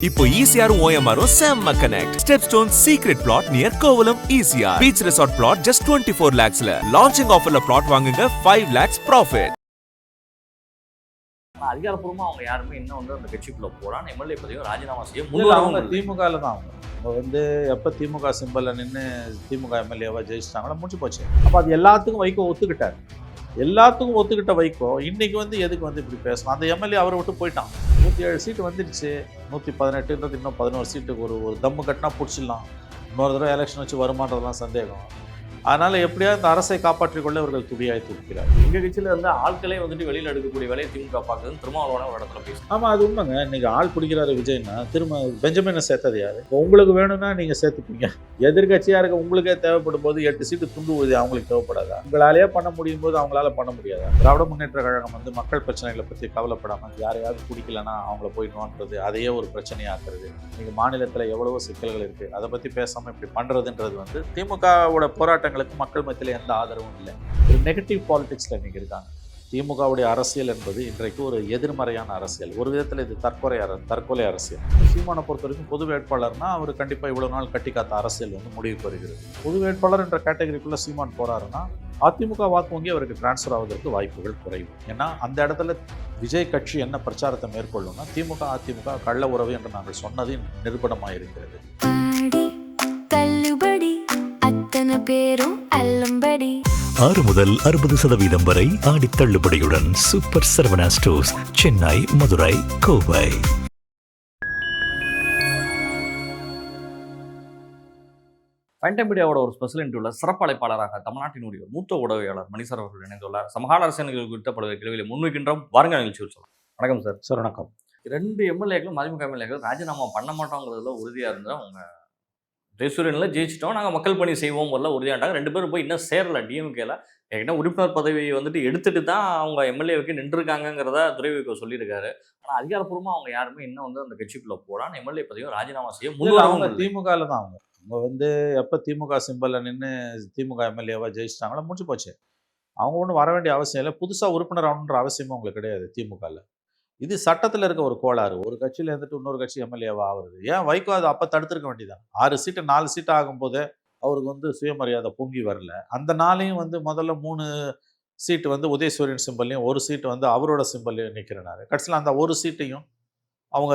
இப்போ ECR OMR செம்ம connect. Stepstone secret plot near Kovalam ECR. Beach resort plot just 24 lakhs ல. Launching offerல plot வாங்குங்க 5 lakhs profit. அதிகாரப்பூர்வமா அவங்க யாருமே இன்னும் வந்து அந்த கட்சிக்குள்ள போறான் எம்எல்ஏ பதவியும் ராஜினாமா செய்ய அவங்க திமுகல தான் அவங்க வந்து எப்போ திமுக சிம்பல்ல நின்று திமுக எம்எல்ஏவா ஜெயிச்சிட்டாங்களோ முடிச்சு போச்சு. அப்போ அது எல்லாத்துக்கும் வைகோ ஒத்துக்கிட்டார். எல்லாத்துக்கும் ஒத்துக்கிட்ட வைகோ இன்னைக்கு வந்து எதுக்கு வந்து இப்படி பேசணும்? அந்த எம்எல்ஏ அவரை விட்டு போயிட்டான். 107 சீட்டு வந்துடுச்சு. 118ன்றது இன்னும் 11 சீட்டுக்கு ஒரு தம்மு கட்டினா பிடிச்சிடலாம். இன்னொரு தடவை எலெக்ஷன் வச்சு வருமானதெல்லாம் சந்தேகம். அதனால எப்படியாவது இந்த அரசை காப்பாற்றிக் கொள்ள இவர்கள் துடியாய் துடிக்கிறார். எங்க கட்சியில இருந்து ஆட்களே வந்துட்டு வெளியில எடுக்கக்கூடிய வேலையை திமுக பார்க்குதுன்னு திருமாவளவன ஒரு இடத்துல பேசும். ஆமா, அது உண்மைங்க. இன்னைக்கு ஆள் பிடிக்கிறாரு விஜய்னா திரும்ப பெஞ்சமினை சேர்த்தது யாரு? உங்களுக்கு வேணும்னா நீங்க சேர்த்துப்பீங்க. எதிர்கட்சியா இருக்க உங்களுக்கே தேவைப்படும் போது 8 சீட்டு துண்டு ஊதி அவங்களுக்கு தேவைப்படாதா? உங்களாலேயே பண்ண முடியும் போது அவங்களால பண்ண முடியாதா? திராவிட முன்னேற்ற கழகம் வந்து மக்கள் பிரச்சனைகளை பற்றி கவலைப்படாம யாரையாவது பிடிக்கலன்னா அவங்கள போய் நோன்றது, அதையே ஒரு பிரச்சனையாக்குறது. இன்னைக்கு மாநிலத்துல எவ்வளவோ சிக்கல்கள் இருக்கு, அதை பத்தி பேசாம இப்படி பண்றதுன்றது வந்து திமுகவோட போராட்டம் மக்கள் மத்தியில் எந்த ஆதரவும் இல்லை. ஒரு நெகட்டிவ் பாலிடிக்ஸ்ல இன்னைக்கு இருக்காங்க. திமுகவுடைய அரசியல் என்பது இன்றைக்கு ஒரு எதிர்மறையான அரசியல். ஒரு விதத்தில் இது தற்கொலை அரசியல். சீமானை பொறுத்த வரைக்கும் பொது வேட்பாளர்னா அவர் கண்டிப்பாக இவ்வளவு நாள் கட்டி காத்த அரசியல் வந்து முடிவுக்கு வருகிறது. பொது வேட்பாளர் என்ற கேட்டகரிக்குள்ள சீமான் போறாருன்னா அதிமுக வாக்கு வங்கி அவருக்கு டிரான்ஸ்ஃபர் ஆவதற்கு வாய்ப்புகள் குறைவு. ஏன்னா அந்த இடத்துல விஜய் கட்சி என்ன பிரச்சாரத்தை மேற்கொள்ளும்னா திமுக அதிமுக கள்ள உறவு என்று நாங்கள் சொன்னது நிரூபணமாக இருக்கிறது. பேரும் அல்லம்படி 6 முதல் 60% வரை ஆடி தள்ளுபடியுடன் super Saravana stores, Chennai, Madurai, Kovai. Fine மீடியாவோட ஒரு ஸ்பெஷல் இன்டர்வியூல சிறப்பு அழைப்பாளராக தமிழ்நாட்டினுடைய மூத்த உதவியாளர் மணிசர் அவர்கள் இணைந்துள்ளார். சமகால அரசியல்கள் குறித்த பல்வேறு கேள்விகளை முன்வைக்கின்றோம். வாருங்க நிகழ்ச்சி சொல்லலாம். வணக்கம் சார். சார் வணக்கம். 2 எம்எல்ஏக்களும் அதிமுக எம்எல்ஏக்கள் ராஜினாமா பண்ண மாட்டோங்கிறதுல உறுதியா இருந்தா அவங்க ஜெயசூரியனில் ஜெயிச்சிட்டோம், நாங்கள் மக்கள் பணி செய்வோம் வரல உறுதியாண்டாங்க. 2 பேரும் போய் இன்னும் சேரல டிஎம்கேல. ஏன்னா உறுப்பினர் பதவியை வந்துட்டு எடுத்துட்டு தான் அவங்க எம்எல்ஏவுக்கு நின்றுருக்காங்கிறத துரைவைகோ சொல்லியிருக்காரு. ஆனால் அதிகாரப்பூர்வமாக அவங்க யாருமே இன்னும் வந்து அந்த கட்சிக்குள்ள போறான் எம்எல்ஏ பதவியும் ராஜினாமா செய்ய அவங்க திமுகல தான் அவங்க வந்து எப்போ திமுக சிம்பல்ல நின்று திமுக எம்எல்ஏவா ஜெயிச்சிட்டாங்களோ முடிச்சு போச்சு. அவங்க ஒன்றும் வர வேண்டிய அவசியம் இல்லை. புதுசாக உறுப்பினர் ஆகணுன்ற அவசியமும் அவங்களுக்கு கிடையாது. திமுகவில் இது சட்டத்தில் இருக்க ஒரு கோளாறு. ஒரு கட்சியில் இருந்துட்டு இன்னொரு கட்சி எம்எல்ஏவா ஆகுறது ஏன்? வைகோ அது அப்போ தடுத்துருக்க வேண்டியதான். 6 சீட்டு 4 சீட்டு ஆகும்போது அவருக்கு வந்து சுயமரியாதை பொங்கி வரல. அந்த நாளையும் வந்து முதல்ல 3 சீட்டு வந்து உதயசூரியன் சிம்பல்லையும் 1 சீட்டு வந்து அவரோட சிம்பல்லையும் நிற்கிறனாரு. கடைசியில் அந்த 1 சீட்டையும் அவங்க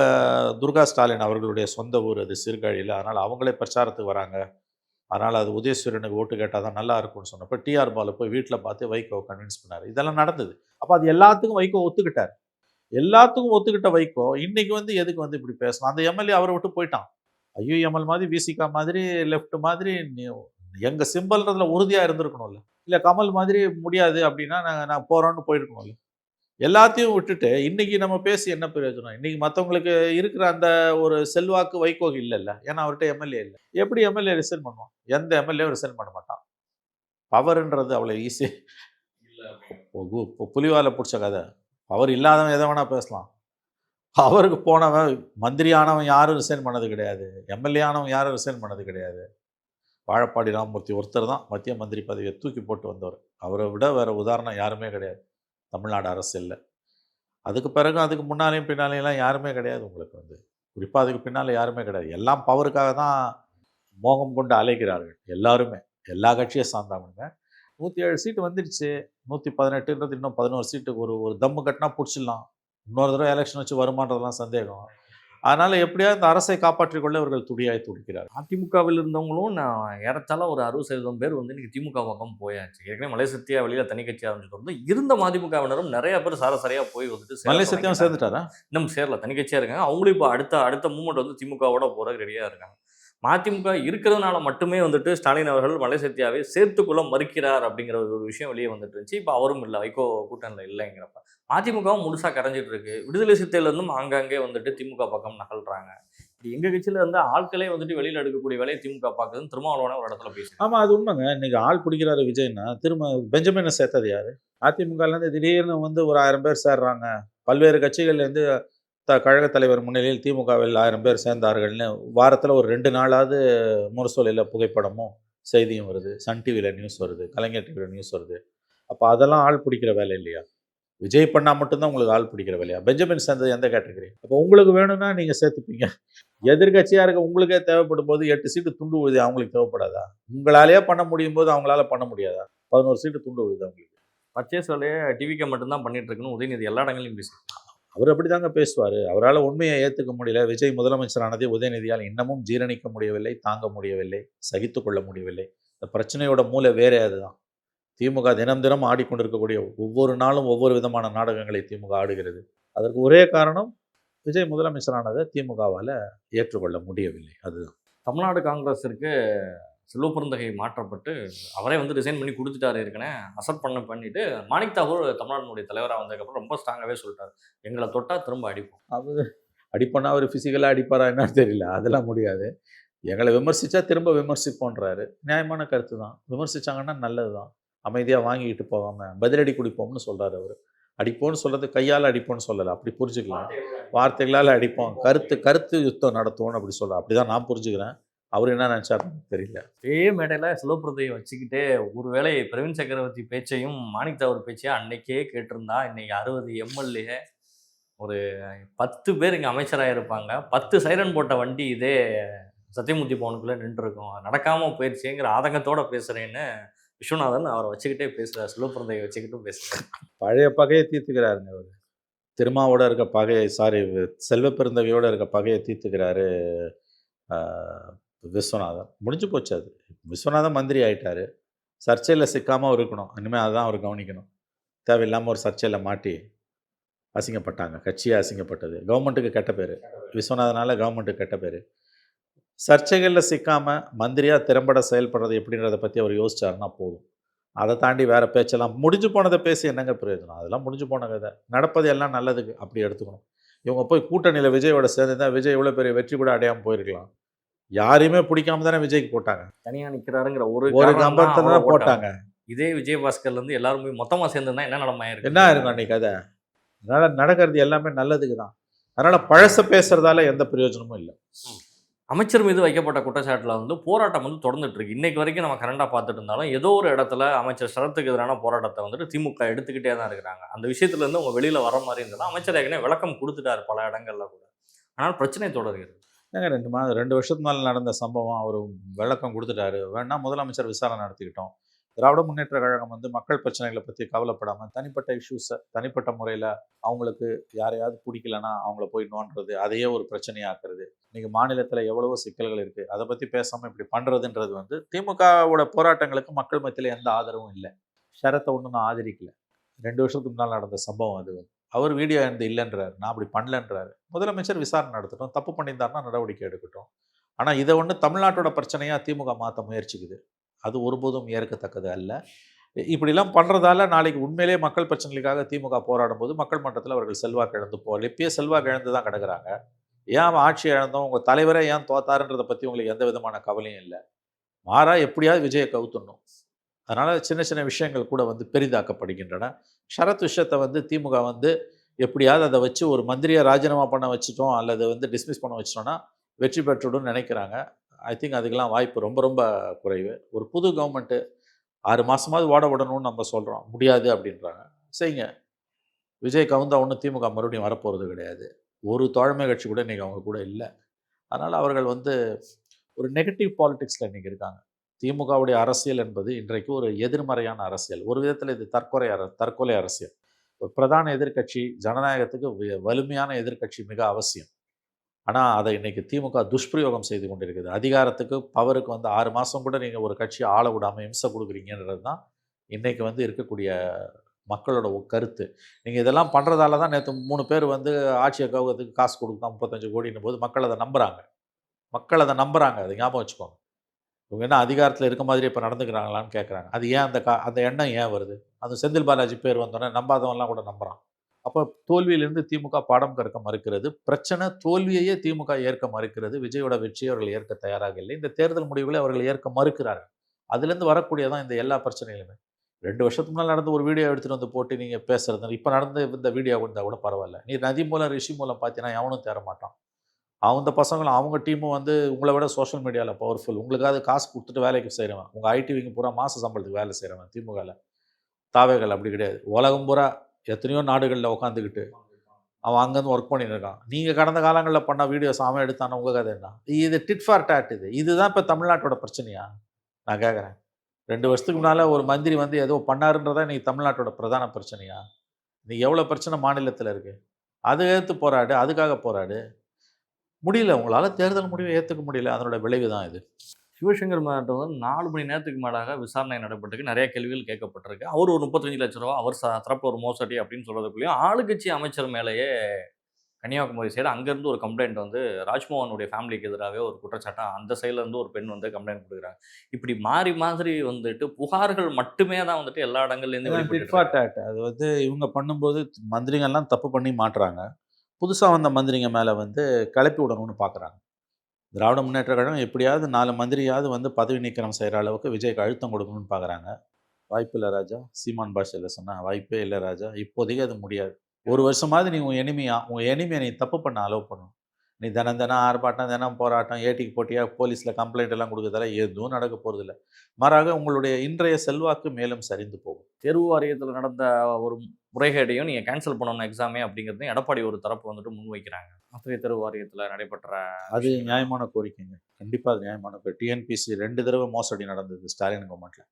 துர்கா ஸ்டாலின் அவர்களுடைய சொந்த ஊர் அது சீர்காழியில். அதனால் அவங்களே பிரச்சாரத்துக்கு வராங்க. அதனால் அது உதயசூரியனுக்கு ஓட்டு கேட்டால் தான் நல்லா இருக்கும்னு சொன்னப்போ டிஆர் பாலு போய் வீட்டில் பார்த்து வைகோ கன்வின்ஸ் பண்ணார். இதெல்லாம் நடந்தது. அப்போ அது எல்லாத்துக்கும் வைகோ ஒத்துக்கிட்டார். எல்லாத்துக்கும் ஒத்துக்கிட்ட வைகோ இன்னைக்கு வந்து எதுக்கு வந்து இப்படி பேசணும்? அந்த எம்எல்ஏ அவரை விட்டு போயிட்டான். ஐயுஎம்எல் மாதிரி, விசிகா மாதிரி, லெஃப்ட் மாதிரி எங்க சிம்பல்ன்றதுல உறுதியா இருந்திருக்கணும்ல. இல்ல கமல் மாதிரி முடியாது அப்படின்னா நான் போறோன்னு போயிருக்கணும்ல. எல்லாத்தையும் விட்டுட்டு இன்னைக்கு நம்ம பேசி என்ன பிரயோஜனம்? இன்னைக்கு மற்றவங்களுக்கு இருக்கிற அந்த ஒரு செல்வாக்கு வைகோ இல்லைல்ல. ஏன்னா அவர்கிட்ட எம்எல்ஏ இல்லை. எப்படி எம்எல்ஏ ரிசைன் பண்ணுவான்? எந்த எம்எல்ஏ ரிசைன் பண்ண மாட்டான். பவர்ன்றது அவ்வளோ ஈஸி இல்லை. புலிவாலை பிடிச்ச கதை. அவர் இல்லாதவன் எதை வேணால் பேசலாம். அவருக்கு போனவன் மந்திரி ஆனவன் யாரும் ரிசைன் பண்ணது கிடையாது. எம்எல்ஏ ஆனவன் யாரும் ரிசைன் பண்ணது கிடையாது. வாழப்பாடி ராமமூர்த்தி ஒருத்தர் தான் மத்திய மந்திரி பதவியை தூக்கி போட்டு வந்தவர். அவரை விட வேறு உதாரணம் யாருமே கிடையாது தமிழ்நாடு அரசியலில். அதுக்கு பிறகு அதுக்கு முன்னாலேயும் பின்னாலேயெல்லாம் யாருமே கிடையாது. உங்களுக்கு வந்து குறிப்பாக அதுக்கு பின்னால் யாருமே கிடையாது. எல்லாம் பவருக்காக தான் மோகம் கொண்டு அலைகிறார்கள் எல்லாருமே, எல்லா கட்சியை சார்ந்தவங்க. 107 சீட்டு வந்துடுச்சு. 118ன்றது இன்னும் 11 சீட்டுக்கு ஒரு தம்மு கட்டினா பிடிச்சிடலாம். இன்னொரு தடவை எலெக்ஷன் வச்சு வருமானதெல்லாம் சந்தேகம். அதனால எப்படியாவது இந்த அரசை காப்பாற்றிக் கொள்ள இவர்கள் துடியாய் துடிக்கிறார். அதிமுகவில் இருந்தவங்களும் நான் ஏறத்தாழ ஒரு 60% பேர் வந்து இன்னைக்கு திமுக பக்கம் போயாச்சு. ஏற்கனவே மலை சத்தியா வெளியில தனி கட்சி ஆரம்பிச்சுட்டு வந்து இருந்த அதிமுகவினரும் நிறைய பேர் சராசரியா போய் வந்துட்டு மலை சத்தியம் சேர்ந்துட்டாரா? இன்னும் சேரல, தனி கட்சியா இருக்காங்க. அவங்களும் இப்போ அடுத்த மூமெண்ட் வந்து திமுகவோட போற ரெடியா இருக்காங்க. மதிமுக இருக்கிறதுனால மட்டுமே வந்துட்டு ஸ்டாலின் அவர்கள் மலை சத்தியாவை சேர்த்துக்குள்ள மறுக்கிறார் அப்படிங்கிற ஒரு விஷயம் வெளியே வந்துட்டு இருந்துச்சு. இப்போ அவரும் இல்லை, வைகோ கூட்டணியில் இல்லைங்கிறப்ப மதிமுகவும் முழுசா கரைஞ்சிட்டு இருக்கு. விடுதலை சிறுத்தையில இருந்தும் ஆங்காங்கே வந்துட்டு திமுக பக்கம் நகல்றாங்க. எங்க கட்சியில இருந்து ஆட்களே வந்துட்டு வெளியில எடுக்கக்கூடிய வேலையை திமுக பார்க்குதுன்னு திருமாவளவன ஒரு இடத்துல பேசுறேன். ஆமா, அது உண்மைங்க. இன்னைக்கு ஆள் பிடிக்கிறாரு விஜய்னா திரும்ப பெஞ்சமினை சேர்த்தது யாரு? அதிமுகலேருந்து திடீர்னு வந்து ஒரு 1000 பேர் சேர்றாங்க. பல்வேறு கட்சிகள்லேருந்து கழக தலைவர் முன்னிலையில் திமுகவில் 1000 பேர் சேர்ந்தார்கள்னு வாரத்தில் ஒரு 2 நாளாவது முரசொலியில் புகைப்படமும் செய்தியும் வருது. சன் டிவியில் நியூஸ் வருது, கலைஞர் டிவியில் நியூஸ் வருது. அப்போ அதெல்லாம் ஆள் பிடிக்கிற வேலை இல்லையா? விஜய் பண்ணால் மட்டும்தான் உங்களுக்கு ஆள் பிடிக்கிற வேலையா? பெஞ்சமின் சேர்ந்தது எந்த கேட்டகரி? அப்போ உங்களுக்கு வேணும்னா நீங்கள் சேர்த்துப்பீங்க. எதிர்கட்சியாக இருக்க உங்களுக்கே தேவைப்படும் போது 8 சீட்டு துண்டு விழுது, அவங்களுக்கு தேவைப்படாதா? உங்களாலேயே பண்ண முடியும் போது அவங்களால பண்ண முடியாதா? 11 சீட்டு துண்டு விழுது அவங்களுக்கு. பர்ச்சேஸ் வேலையை டிவிக்கு மட்டும்தான் பண்ணிட்டு இருக்குன்னு உதயநிதி எல்லா இடங்களையும் பேசி அவர் அப்படி தாங்க பேசுவார். அவரால் உண்மையை ஏற்றுக்க முடியல. விஜய் முதலமைச்சரானதை உதயநிதியால் இன்னமும் ஜீரணிக்க முடியவில்லை, தாங்க முடியவில்லை, சகித்து கொள்ள முடியவில்லை. இந்த பிரச்சனையோட மூளை வேறே அதுதான். திமுக தினம் தினம் ஆடிக்கொண்டிருக்கக்கூடிய ஒவ்வொரு நாளும் ஒவ்வொரு விதமான நாடகங்களை திமுக ஆடுகிறது. அதற்கு ஒரே காரணம் விஜய் முதலமைச்சரானதை திமுகவால் ஏற்றுக்கொள்ள முடியவில்லை. அதுதான். தமிழ்நாடு காங்கிரஸிற்கு செல்வ பெருந்தகை மாற்றப்பட்டு அவரே வந்து ரிசைன் பண்ணி கொடுத்துட்டாரு. ஏற்கனவே அசப்ட் பண்ணிட்டு மாணிக் தாகூர் தமிழ்நாட்டினுடைய தலைவராக வந்ததுக்கப்புறம் ரொம்ப ஸ்ட்ராங்காகவே சொல்லிட்டாரு, எங்களை தொட்டா திரும்ப அடிப்போம். அவர் அடிப்போன்னா அவர் ஃபிசிக்கலாக அடிப்பாரா என்னன்னு தெரியல, அதெல்லாம் முடியாது. எங்களை விமர்சித்தா திரும்ப விமர்சிப்போன்றாரு. நியாயமான கருத்து தான். விமர்சித்தாங்கன்னா நல்லது தான். அமைதியாக வாங்கிக்கிட்டு போகாமல் பதிலடி குடிப்போம்னு சொல்கிறார் அவர். அடிப்போம்னு சொல்கிறது கையால் அடிப்போம்னு சொல்லலை, அப்படி புரிஞ்சுக்கலாம். வார்த்தைகளால் அடிப்போம், கருத்து யுத்தம் நடத்துவோம்னு அப்படி சொல்ல, அப்படி தான் நான் புரிஞ்சுக்கிறேன். அவர் என்ன நினச்சாருன்னு தெரியல. அதே மேடையில் செல்வப்பிரதையை வச்சுக்கிட்டே ஒருவேளை பிரவீன் சக்கரவர்த்தி பேச்சையும் மாணிக் தாகூர் பேச்சையும் அன்னைக்கே கேட்டிருந்தா இன்னைக்கு 60 எம்எல்ஏ ஒரு 10 பேர் இங்கே அமைச்சராக இருப்பாங்க. 10 சைரன் போட்ட வண்டி இதே சத்தியமூர்த்தி பவனுக்குள்ளே நின்றுருக்கும். நடக்காமல் போயிடுச்சுங்கிற ஆதங்கத்தோடு பேசுகிறேன்னு விஸ்வநாதன் அவரை வச்சுக்கிட்டே பேசுகிறார். செல்வப்பிரதையை வச்சுக்கிட்டும் பேசுகிறார். பழைய பகையை தீர்த்துக்கிறாருங்க அவர். திருமாவோட இருக்க பகையை, செல்வ பெருந்தகையோடு இருக்க பகையை தீர்த்துக்கிறாரு விஸ்வநாதன். முடிஞ்சு போச்சு அது. விஸ்வநாதன் மந்திரி ஆகிட்டார். சர்ச்சையில் சிக்காமல் இருக்கணும். இனிமேல் அதுதான் அவர் கவனிக்கணும். தேவையில்லாமல் ஒரு சர்ச்சையில் மாட்டி அசிங்கப்பட்டாங்க. கட்சியாக அசிங்கப்பட்டது. கவர்மெண்ட்டுக்கு கெட்ட பேர். விஸ்வநாதனால் கவர்மெண்ட்டுக்கு கெட்ட பேர். சர்ச்சைகளில் சிக்காமல் மந்திரியாக திறம்பட செயல்படுறது எப்படின்றத பற்றி அவர் யோசிச்சாருன்னா போதும். அதை தாண்டி வேறு பேச்செல்லாம் முடிஞ்சு போனதை பேசி என்னங்க பிரயோஜனம்? அதெல்லாம் முடிஞ்சு போன கதை. நடப்பது எல்லாம் நல்லதுக்கு அப்படி எடுத்துக்கணும். இவங்க போய் கூட்டணியில் விஜயோட சேர்ந்து தான் விஜய் இவ்வளோ பெரிய வெற்றி கூட அடையாமல் போயிருக்கலாம். யாரையுமே பிடிக்காம தானே விஜய்க்கு போட்டாங்க. தனியாக நிற்கிறாருங்கிற ஒரு கம்பத்தில் தான் போட்டாங்க. இதே விஜயபாஸ்கர்லேருந்து எல்லாரும் போய் மொத்தமாக சேர்ந்துருந்தா என்ன நடமாயிருக்கு? என்ன இருக்கும் அன்றைக்கி கதை? அதனால் நடக்கிறது எல்லாமே நல்லதுக்கு தான். அதனால் பழச பேசுகிறதால எந்த பிரயோஜனமும் இல்லை. அமைச்சர் மீது வைக்கப்பட்ட குற்றச்சாட்டில் வந்து போராட்டம் வந்து தொடர்ந்துட்டு இருக்கு. இன்னைக்கு வரைக்கும் நம்ம கரண்டாக பார்த்துட்டு இருந்தாலும் ஏதோ ஒரு இடத்துல அமைச்சர் சரத்துக்கு எதிரான போராட்டத்தை வந்துட்டு திமுக எடுத்துக்கிட்டே தான் இருக்கிறாங்க. அந்த விஷயத்துலேருந்து அவங்க வெளியில் வர மாதிரி இருந்தாலும் அமைச்சர் ஏற்கனவே விளக்கம் கொடுத்துட்டாரு பல இடங்களில் கூட. ஆனால் பிரச்சனை தொடர்கிறது. ஏங்க 2 வருஷத்துக்கு மேலே நடந்த சம்பவம், அவர் விளக்கம் கொடுத்துட்டாரு. வேணா முதலமைச்சர் விசாரணை நடத்திக்கிட்டோம். திராவிட முன்னேற்ற கழகம் வந்து மக்கள் பிரச்சனைகளை பற்றி கவலைப்படாமல் தனிப்பட்ட இஷ்யூஸை தனிப்பட்ட முறையில் அவங்களுக்கு யாரையாவது பிடிக்கலன்னா அவங்கள போய் நோண்டுறது, அதையே ஒரு பிரச்சனையாக்குறது. இன்றைக்கி மாநிலத்தில் எவ்வளவோ சிக்கல்கள் இருக்குது, அதை பற்றி பேசாமல் இப்படி பண்ணுறதுன்றது வந்து திமுகவோட போராட்டங்களுக்கு மக்கள் மத்தியில் எந்த ஆதரவும் இல்லை. ஷரத்தை ஒன்றும் நான் ஆதரிக்கல. 2 வருஷத்துக்கு முன்னால் நடந்த சம்பவம் அது. அவர் வீடியோ இருந்து இல்லைன்றார், நான் அப்படி பண்ணலன்றாரு. முதலமைச்சர் விசாரணை நடத்தட்டும், தப்பு பண்ணியிருந்தாருன்னா நடவடிக்கை எடுக்கட்டும். ஆனால் இதை ஒன்று தமிழ்நாட்டோட பிரச்சனையாக திமுக மாற்ற முயற்சிக்குது. அது ஒருபோதும் ஏற்கத்தக்கது அல்ல. இப்படிலாம் பண்ணுறதால நாளைக்கு உண்மையிலே மக்கள் பிரச்சனைகளுக்காக திமுக போராடும் போது மக்கள் மன்றத்தில் அவர்கள் செல்வாக்கு இழந்து போவார். இப்பயே செல்வாக்கு இழந்து தான் கிடக்கிறாங்க. ஏன் ஆட்சி இழந்தோம், உங்கள் தலைவரே ஏன் தோத்தாருன்றதை பற்றி உங்களுக்கு எந்த விதமான கவலையும் இல்லை. மாறா எப்படியாவது விஜயை கவுத்துடணும். அதனால் சின்ன சின்ன விஷயங்கள் கூட வந்து பெரிதாக்கப்படுகின்றன. ஷரத் விஷயத்தை வந்து திமுக வந்து எப்படியாவது அதை வச்சு ஒரு மந்திரியை ராஜினாமா பண்ண வச்சுட்டோம் அல்லது வந்து டிஸ்மிஸ் பண்ண வச்சிட்டோன்னா வெற்றி பெற்றுடுன்னு நினைக்கிறாங்க. ஐ திங்க் அதுக்கெல்லாம் வாய்ப்பு ரொம்ப ரொம்ப குறைவு. ஒரு புது கவர்மெண்ட்டு 6 மாதமாவது ஓட விடணும்னு நம்ம சொல்கிறோம், முடியாது அப்படின்றாங்க. செய்யுங்க. விஜய் கவுந்தா ஒன்றும் திமுக மறுபடியும் வரப்போகிறது கிடையாது. ஒரு தோழமை கட்சி கூட இன்றைக்கி அவங்க கூட இல்லை. அதனால் அவர்கள் வந்து ஒரு நெகட்டிவ் பாலிடிக்ஸில் இன்றைக்கி இருக்காங்க. திமுகவுடைய அரசியல் என்பது இன்றைக்கு ஒரு எதிர்மறையான அரசியல். ஒரு விதத்தில் இது தற்கொலை அரசியல். ஒரு பிரதான எதிர்க்கட்சி ஜனநாயகத்துக்கு வலிமையான எதிர்க்கட்சி மிக அவசியம். ஆனால் அதை இன்றைக்கி திமுக துஷ்பிரயோகம் செய்து கொண்டிருக்குது. அதிகாரத்துக்கு பவருக்கு வந்து 6 மாதம் கூட நீங்கள் ஒரு கட்சியை ஆள விடாமல் இம்சை கொடுக்குறீங்கன்றது தான் இன்றைக்கி வந்து இருக்கக்கூடிய மக்களோட கருத்து. நீங்கள் இதெல்லாம் பண்ணுறதால தான் நேற்று 3 பேர் வந்து ஆட்சியை கவுகிறதுக்கு காசு கொடுத்தா 35 கோடின்னும் போது மக்கள் அதை நம்புகிறாங்க. அதை ஞாபகம் வச்சுக்கோங்க. இவங்க என்ன அதிகாரத்தில் இருக்க மாதிரியே இப்போ நடந்துக்கிறாங்களான்னு கேட்குறாங்க. அது ஏன் அந்த எண்ணம் ஏன் வருது? அது செந்தில் பாலாஜி பேர் வந்தோடனே நம்பாதவன்லாம் கூட நம்புகிறான். அப்போ தோல்வியிலிருந்து திமுக பாடம் கற்க மறுக்கிறது. பிரச்சனை தோல்வியையே திமுக ஏற்க மறுக்கிறது. விஜயோட வெற்றியை அவர்கள் ஏற்க தயாராக இல்லை. இந்த தேர்தல் முடிவுகளை அவர்கள் ஏற்க மறுக்கிறார்கள். அதுலேருந்து வரக்கூடியதான் இந்த எல்லா பிரச்சனைகளுமே. 2 வருஷத்துக்கு முன்னால் நடந்த ஒரு வீடியோ எடுத்துகிட்டு வந்து போட்டு நீங்கள் பேசுறது, இப்போ நடந்த இந்த வீடியோ இருந்தால் கூட பரவாயில்ல. நீ நதி மூலம் ரிஷி மூலம் பார்த்தீங்கன்னா எவனும் தேர மாட்டான். அந்த பசங்களும் அவங்க டீமும் வந்து உங்களை விட சோஷியல் மீடியாவில் பவர்ஃபுல். உங்களுக்காவது காசு கொடுத்துட்டு வேலைக்கு செய்கிறவன், உங்கள் ஐடிவிங்க பூரா மாத சம்பளத்துக்கு வேலை செய்கிறவன். திமுகவில் தாவேகள் அப்படி கிடையாது. உலகம் பூரா எத்தனையோ நாடுகளில் உட்காந்துக்கிட்டு அவன் அங்கேருந்து ஒர்க் பண்ணிட்டு இருக்கான். நீங்கள் கடந்த காலங்களில் பண்ண வீடியோஸ் அவன் எடுத்தான உங்கள் கதை என்ன? இது டிட் ஃபார் டேட். இதுதான் இப்போ தமிழ்நாட்டோட பிரச்சனையா? நான் கேட்குறேன். 2 வருஷத்துக்கு முன்னால் ஒரு மந்திரி வந்து ஏதோ பண்ணாருன்றதா இன்றைக்கி தமிழ்நாட்டோட பிரதான பிரச்சனையா? இன்னைக்கு எவ்வளோ பிரச்சனை மாநிலத்தில் இருக்குது. அதை ஏற்று போராடு, அதுக்காக போராடு. முடியல, உங்களால் தேர்தல் முடிவை ஏற்றுக்க முடியல. அதனோட விளைவு தான் இது. சிவசங்கர் மாவட்டம் வந்து 4 மணி நேரத்துக்கு மேலாக விசாரணை நடைபெற்றிருக்கு. நிறைய கேள்விகள் கேட்கப்பட்டிருக்கு. அவர் ஒரு 35 லட்ச ரூபா அவர் தரப்பு ஒரு மோசடி அப்படின்னு சொல்றதுக்குள்ளேயும் ஆளுங்கட்சி அமைச்சர் மேலேயே கன்னியாகுமரி சைடு அங்கேருந்து ஒரு கம்ப்ளைண்ட் வந்து ராஜ்மோகனுடைய ஃபேமிலிக்கு எதிராகவே ஒரு குற்றச்சாட்டாக அந்த சைட்லேருந்து ஒரு பெண் வந்து கம்ப்ளைண்ட் கொடுக்குறாங்க. இப்படி மாறி மாதிரி வந்துட்டு புகார்கள் மட்டுமே தான் வந்துட்டு எல்லா இடங்கள்லேருந்து டிட் ஃபார் டேட். அது வந்து இவங்க பண்ணும்போது மந்திரிங்கள்லாம் தப்பு பண்ணி மாட்டுறாங்க. புதுசாக வந்த மந்திரிங்க மேலே வந்து கிளப்பி விடணும்னு பார்க்குறாங்க. திராவிட முன்னேற்ற கழகம் எப்படியாவது 4 மந்திரியாவது வந்து பதவி நீக்கம் செய்கிற அளவுக்கு விஜய்க்கு அழுத்தம் கொடுக்கணும்னு பார்க்குறாங்க. வாய்ப்பு இல்லை ராஜா. சீமான் பாஷையில் சொன்னால் வாய்ப்பே இல்லை ராஜா. இப்போதைக்கு அது முடியாது. 1 வருஷமாவது நீ உன் எனிமையை நீ தப்பு பண்ண அலோவ் பண்ணணும். நீ தினம் ஆர்ப்பாட்டம், தினம் போராட்டம், ஏட்டிக்கு போட்டியாக போலீஸில் கம்ப்ளைண்ட் எல்லாம் கொடுக்குறதால எதுவும் நடக்க போகிறதில்ல. மாறாக உங்களுடைய இன்றைய செல்வாக்கு மேலும் சரிந்து போகும். தேர்வு வாரியத்தில் நடந்த ஒரு முறைகேடையும் நீங்கள் கேன்சல் பண்ணணும் எக்ஸாமே அப்படிங்கிறதையும் எடப்பாடி ஒரு தரப்பு வந்துட்டு முன்வைக்கிறாங்க. ஆசிரியர் தேர்வு வாரியத்தில் நடைபெற்ற அது நியாயமான கோரிக்கைங்க. கண்டிப்பாக அது நியாயமான கோரிக்கை. டிஎன்பிசி 2 தடவை மோசடி நடந்தது ஸ்டாலின் கவர்மெண்ட்டில்.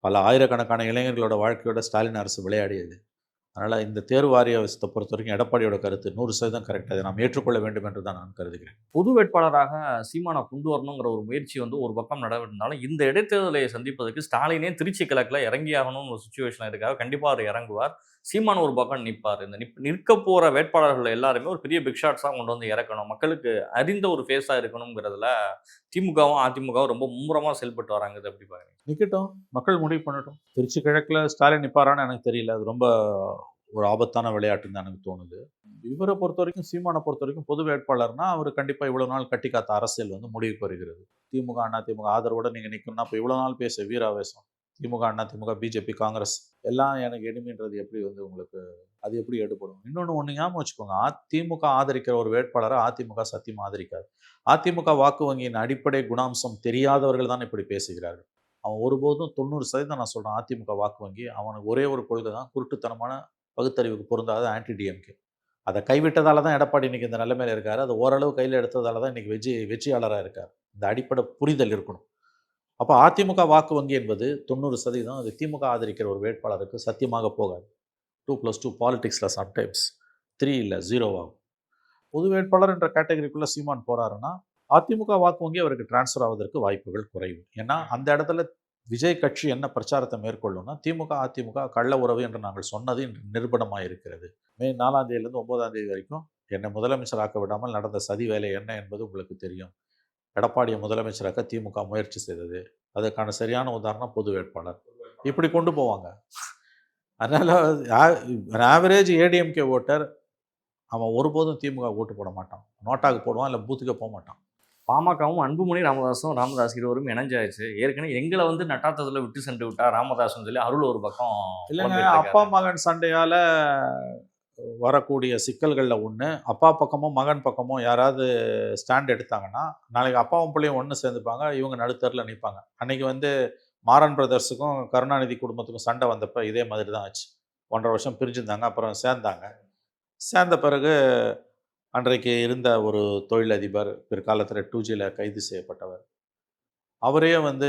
பல ஆயிரக்கணக்கான இளைஞர்களோட வாழ்க்கையோட ஸ்டாலின் அரசு விளையாடியது. அதனால் இந்த தேர்வு வாரியத்தை பொறுத்த வரைக்கும் எடப்பாடியோட கருத்து 100% கரெக்டாக அதை நாம் ஏற்றுக்கொள்ள வேண்டும் என்று தான் நான் கருதுகிறேன். பொது வேட்பாளராக சீமானை கொண்டு வரணுங்கிற ஒரு முயற்சி வந்து ஒரு பக்கம் நடந்தாலும் இந்த இடைத்தேர்தலை சந்திப்பதற்கு ஸ்டாலினே திருச்சி கிழக்கில் இறங்கி ஆகணும்னு ஒரு சுச்சுவேஷன் இருக்காக கண்டிப்பாக அவர் இறங்குவார். சீமான் ஒரு பக்கம் நிற்பார். இந்த நிற்க போகிற வேட்பாளர்கள் எல்லாருமே ஒரு பெரிய பிக் ஷாட்ஸாக கொண்டு வந்து இறக்கணும், மக்களுக்கு அறிந்த ஒரு ஃபேஸாக இருக்கணுங்கிறதுல திமுகவும் அதிமுகவும் ரொம்ப மும்முரமாக செயல்பட்டு வராங்க. இது எப்படி பாருங்க? நிற்கட்டும், மக்கள் முடிவு பண்ணட்டும். திருச்சி கிழக்கில் ஸ்டாலின் நிற்பாரான்னு எனக்கு தெரியல. அது ரொம்ப ஒரு ஆபத்தான விளையாட்டுன்னு தான் எனக்கு தோணுது. இவரை பொறுத்த வரைக்கும், சீமானை பொறுத்த வரைக்கும் பொது வேட்பாளர்னா அவர் கண்டிப்பாக இவ்வளோ நாள் கட்டி காத்த அரசியல் வந்து முடிவுக்கு வருகிறது. திமுக அதிமுக ஆதரவோடு நீங்கள் நிற்கணும்னா இப்போ இவ்வளோ நாள் பேச வீராவேசம் திமுக அதிமுக பிஜேபி காங்கிரஸ் எல்லாம் எனக்கு எனிமின்றது எப்படி வந்து உங்களுக்கு அது எப்படி எடுப்படும்? ஒன்று ஞாபகம் வச்சுக்கோங்க. அதிமுக ஆதரிக்கிற ஒரு வேட்பாளரை அதிமுக சத்தியமாக ஆதரிக்காது. அதிமுக வாக்கு வங்கியின் அடிப்படை குணாம்சம் தெரியாதவர்கள் தான் இப்படி பேசுகிறார்கள். அவன் ஒருபோதும் 90% நான் சொல்கிறேன் அதிமுக வாக்கு வங்கி அவனுக்கு ஒரே ஒரு கொள்கை தான், குருட்டுத்தனமான பகுத்தறிவுக்கு பொருந்தாத ஆன்டி டிஎம்கே. அதை கைவிட்டதால தான் எடப்பாடி இன்றைக்கி இந்த நிலைமையில் இருக்கார். அது ஓரளவு கையில் எடுத்ததால தான் இன்றைக்கி வெற்றியாளராக இருக்கார். இந்த அடிப்படை புரிதல் இருக்கணும். அப்போ அதிமுக வாக்கு வங்கி என்பது 90% அது திமுக ஆதரிக்கிற ஒரு வேட்பாளருக்கு சத்தியமாக போகாது. 2+2 பாலிடிக்ஸில் சம்டைம்ஸ் 3 இல்லை 0 ஆகும். பொது வேட்பாளர் என்ற கேட்டகரிக்குள்ளே சீமான் போகிறாருன்னா அதிமுக வாக்கு வங்கி அவருக்கு டிரான்ஸ்ஃபர் ஆவதற்கு வாய்ப்புகள் குறைவு. ஏன்னா அந்த இடத்துல விஜய் கட்சி என்ன பிரச்சாரத்தை மேற்கொள்ளும்னா திமுக அதிமுக கள்ள உறவு என்று நாங்கள் சொன்னது இன்று நிரூபணமாக இருக்கிறது. மே 4ஆம் தேதியிலிருந்து 9ஆம் தேதி வரைக்கும் என்னை முதலமைச்சராக்க விடாமல் நடந்த சதி வேலை என்ன என்பது உங்களுக்கு தெரியும். எடப்பாடியை முதலமைச்சராக்க திமுக முயற்சி செய்தது. அதற்கான சரியான உதாரணம் பொது வேட்பாளர். இப்படி கொண்டு போவாங்க. அதனால் ஆவரேஜ் ஏடிஎம்கே ஓட்டர் அவன் ஒருபோதும் திமுக ஓட்டு போட மாட்டான். நோட்டாக்கு போடுவான், இல்லை பூத்துக்க போக மாட்டான். பாமகவும் அன்புமணி ராமதாஸ் இருவரும் இணைஞ்சாச்சு. ஏற்கனவே எங்களை வந்து நட்டாத்தத்தில் விட்டு சென்று விட்டா ராமதாஸ்ன்னு சொல்லி அருள் ஒரு பக்கம் இல்லைங்க. அப்பா மகன் சண்டையால் வரக்கூடிய சிக்கல்களில் ஒன்று, அப்பா பக்கமும் மகன் பக்கமும் யாராவது ஸ்டாண்ட் எடுத்தாங்கன்னா நாளைக்கு அப்பாவும் பிள்ளையும் ஒன்று சேர்ந்துப்பாங்க, இவங்க நடுத்தரில் நிற்பாங்க. அன்றைக்கி வந்து மாறன் பிரதர்ஸுக்கும் கருணாநிதி குடும்பத்துக்கும் சண்டை வந்தப்போ இதே மாதிரி தான் ஆச்சு. 1.5 வருஷம் பிரிஞ்சிருந்தாங்க, அப்புறம் சேர்ந்தாங்க. சேர்ந்த பிறகு அன்றைக்கு இருந்த ஒரு தொழிலதிபர், பிற்காலத்தில் 2Gயில் கைது செய்யப்பட்டவர், அவரே வந்து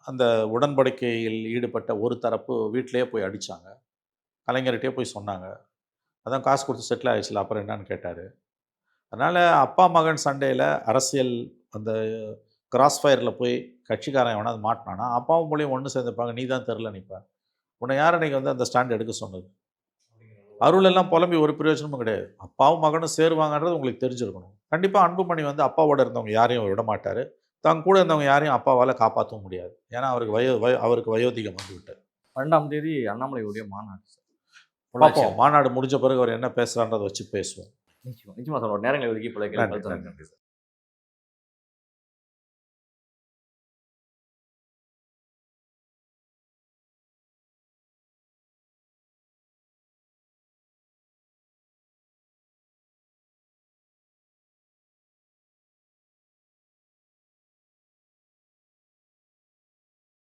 அந்த உடன்படிக்கையில் ஈடுபட்ட ஒரு தரப்பு வீட்டிலேயே போய் அடித்தாங்க. கலைஞர்கிட்டே போய் சொன்னாங்க. அதான் காசு கொடுத்து செட்டில் ஆகிடுச்சுல, அப்புறம் என்னன்னு கேட்டார். அதனால் அப்பா மகன் சண்டையில் அரசியல் அந்த கிராஸ் ஃபயரில் போய் கட்சிக்காரன் எவனாவது மாட்டினானா அப்பாவும் பிள்ளையும் ஒன்று சேர்ந்துப்பாங்க. நீ தான் தெரில நிற்பேன். உன்னை யார் அன்றைக்கி வந்து அந்த ஸ்டாண்ட் எடுக்க சொன்னது? அருள் எல்லாம் புலம்பி ஒரு பிரயோஜனமும் கிடையாது. அப்பாவும் மகனும் சேருவாங்கன்றது உங்களுக்கு தெரிஞ்சிருக்கணும். கண்டிப்பாக அன்புமணி வந்து அப்பாவோட இருந்தவங்க யாரையும் விட மாட்டார். தங்க கூட இருந்தவங்க யாரையும் அப்பாவால் காப்பாற்றவும் முடியாது. ஏன்னா அவருக்கு வயோதிகம் வந்து விட்டார். 2ஆம் தேதி அண்ணாமலையுடைய மாநாடு. பார்ப்போம், மாநாடு முடிஞ்ச பிறகு அவர் என்ன பேசுகிறான்றதை வச்சு பேசுவோம். நிச்சயமாக சார். நேரங்களை ஒதுக்கி பிள்ளைகள்